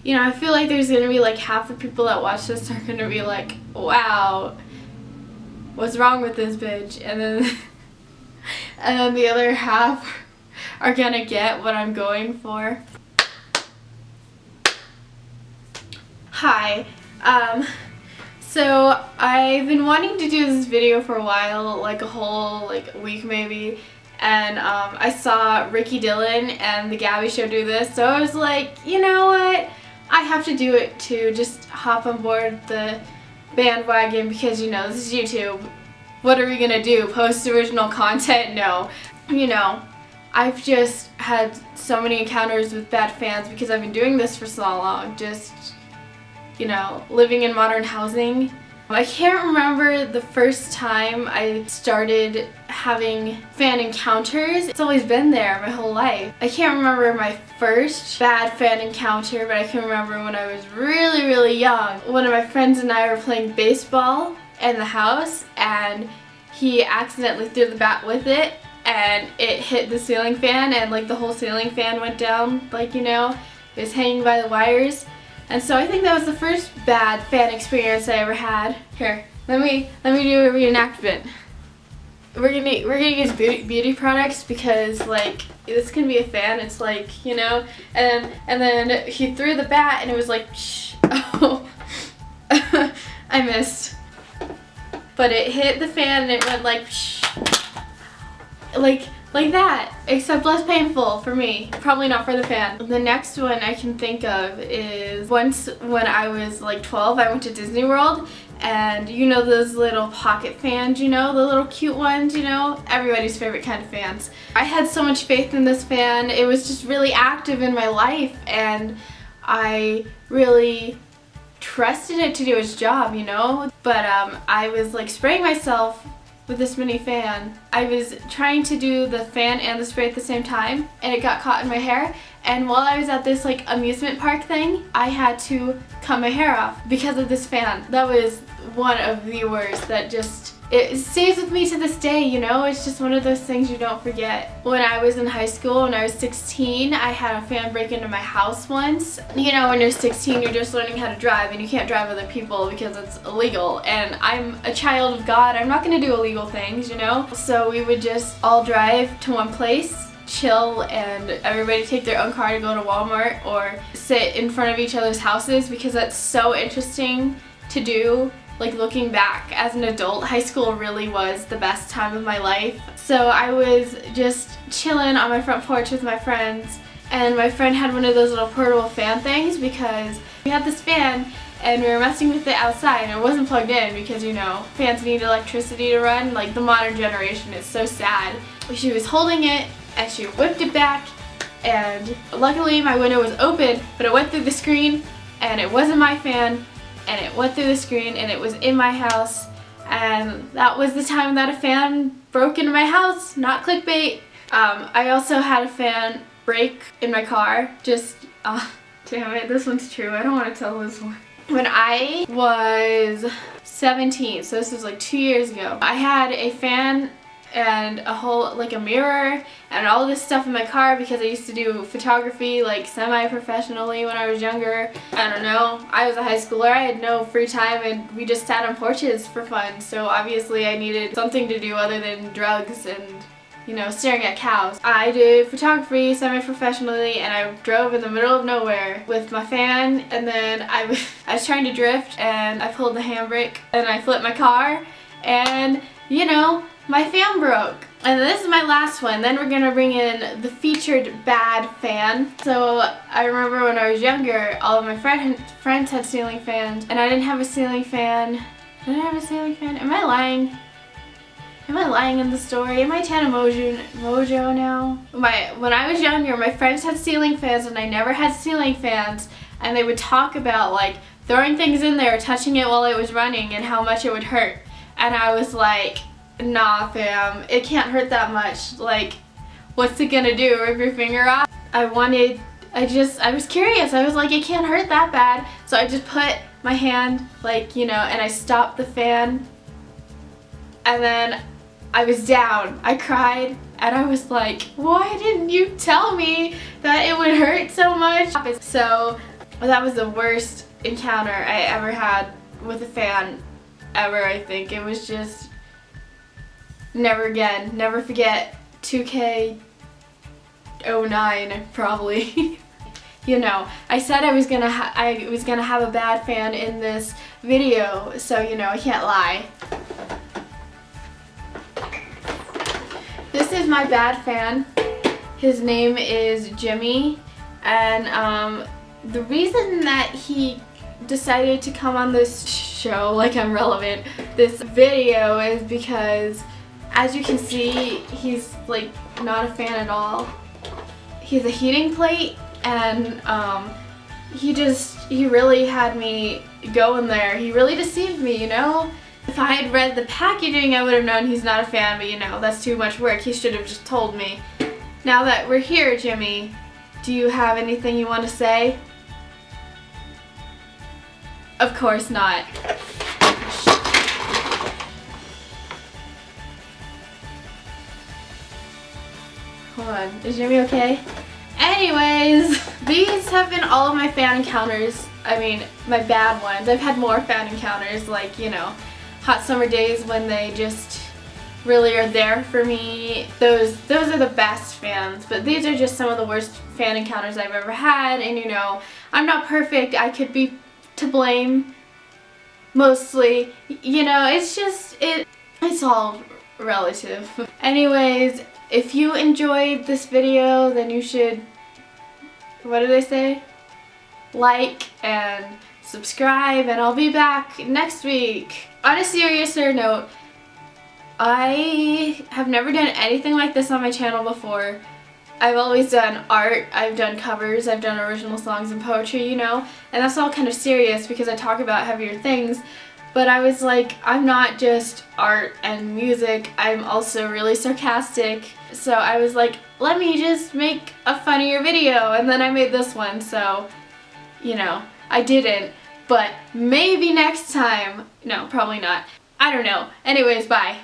you know, I feel like there's gonna be like half the people that watch this are gonna be like, wow, what's wrong with this bitch? And then the other half are gonna get what I'm going for. Hi. So I've been wanting to do this video for a while, like a whole week maybe, and I saw Ricky Dillon and the Gabby Show do this, so I was like, you know what, I have to do it too, just hop on board the bandwagon, because you know, this is YouTube. What are we gonna do? Post original content? No. You know, I've just had so many encounters with bad fans because I've been doing this for so long, just, you know, living in modern housing. I can't remember the first time I started having fan encounters. It's always been there my whole life. I can't remember my first bad fan encounter, but I can remember when I was really, really young. One of my friends and I were playing baseball in the house, and he accidentally threw the bat with it, and it hit the ceiling fan, and like the whole ceiling fan went down, like, you know, it was hanging by the wires. And so I think that was the first bad fan experience I ever had. Here, let me do a reenactment. We're gonna use beauty products because like this can be a fan. It's like, you know, and then he threw the bat and it was like, shh. Oh, I missed. But it hit the fan and it went like, shh. Like that, except less painful for me. Probably not for the fan. The next one I can think of is once when I was like 12, I went to Disney World, and you know those little pocket fans, you know, the little cute ones, you know, everybody's favorite kind of fans. I had so much faith in this fan. It was just really active in my life, and I really trusted it to do its job, you know. But I was like spraying myself with this mini fan. I was trying to do the fan and the spray at the same time, and it got caught in my hair, and while I was at this like amusement park thing, I had to cut my hair off because of this fan. That was one of the worst. That just, it stays with me to this day, you know. It's just one of those things you don't forget. When I was in high school, when I was 16, I had a fan break into my house once. You know, when you're 16, you're just learning how to drive, and you can't drive other people because it's illegal. And I'm a child of God. I'm not gonna do illegal things, you know? So we would just all drive to one place, chill, and everybody take their own car to go to Walmart or sit in front of each other's houses, because that's so interesting to do. Like, looking back as an adult, high school really was the best time of my life. So I was just chilling on my front porch with my friends, and my friend had one of those little portable fan things, because we had this fan and we were messing with it outside, and it wasn't plugged in because, you know, fans need electricity to run. Like, the modern generation is so sad. She was holding it and she whipped it back, and luckily my window was open, but it went through the screen, and it wasn't my fan, and it went through the screen, and it was in my house. And that was the time that a fan broke into my house. Not clickbait. I also had a fan break in my car. Just, damn it, this one's true. I don't want to tell this one. When I was 17, so this was like 2 years ago, I had a fan and a whole, like a mirror and all this stuff in my car because I used to do photography like semi-professionally when I was younger. I don't know, I was a high schooler, I had no free time, and we just sat on porches for fun, so obviously I needed something to do other than drugs and, you know, staring at cows. I did photography semi-professionally, and I drove in the middle of nowhere with my fan, and then I was trying to drift, and I pulled the handbrake and I flipped my car, and, you know, my fan broke. And this is my last one. Then we're gonna bring in the featured bad fan. So I remember when I was younger, all of my friends had ceiling fans, and I didn't have a ceiling fan. Did I have a ceiling fan? Am I lying? Am I lying in the story? Am I Tana Mojo now? When I was younger, my friends had ceiling fans and I never had ceiling fans, and they would talk about like throwing things in there, touching it while it was running, and how much it would hurt. And I was like, nah fam, it can't hurt that much. Like, what's it gonna do, rip your finger off? I was curious. I was like, it can't hurt that bad. So I just put my hand, like, you know, and I stopped the fan, and then I was down. I cried, and I was like, why didn't you tell me that it would hurt so much? So that was the worst encounter I ever had with a fan ever, I think. It was just never again. Never forget 2K09 probably. You know, I said I was gonna have a bad fan in this video, so you know, I can't lie. This is my bad fan. His name is Jimmy, and the reason that he decided to come on this show, like I'm relevant, this video, is because, as you can see, he's like not a fan at all. He's a heating plate, and he really had me going there. He really deceived me, you know? If I had read the packaging, I would have known he's not a fan, but you know, that's too much work. He should have just told me. Now that we're here, Jimmy, do you have anything you want to say? Of course not. Hold on, is Jimmy okay? Anyways, these have been all of my fan encounters. I mean, my bad ones. I've had more fan encounters, like, you know, hot summer days when they just really are there for me. Those are the best fans, but these are just some of the worst fan encounters I've ever had. And you know, I'm not perfect. I could be to blame mostly. You know, it's all relative. Anyways, if you enjoyed this video, then you should, what did I say? Like and subscribe, and I'll be back next week. On a seriouser note, I have never done anything like this on my channel before. I've always done art, I've done covers, I've done original songs and poetry, you know, and that's all kind of serious because I talk about heavier things. But I was like, I'm not just art and music, I'm also really sarcastic. So I was like, let me just make a funnier video, and then I made this one, so, you know, I didn't. But maybe next time. No, probably not. I don't know. Anyways, bye.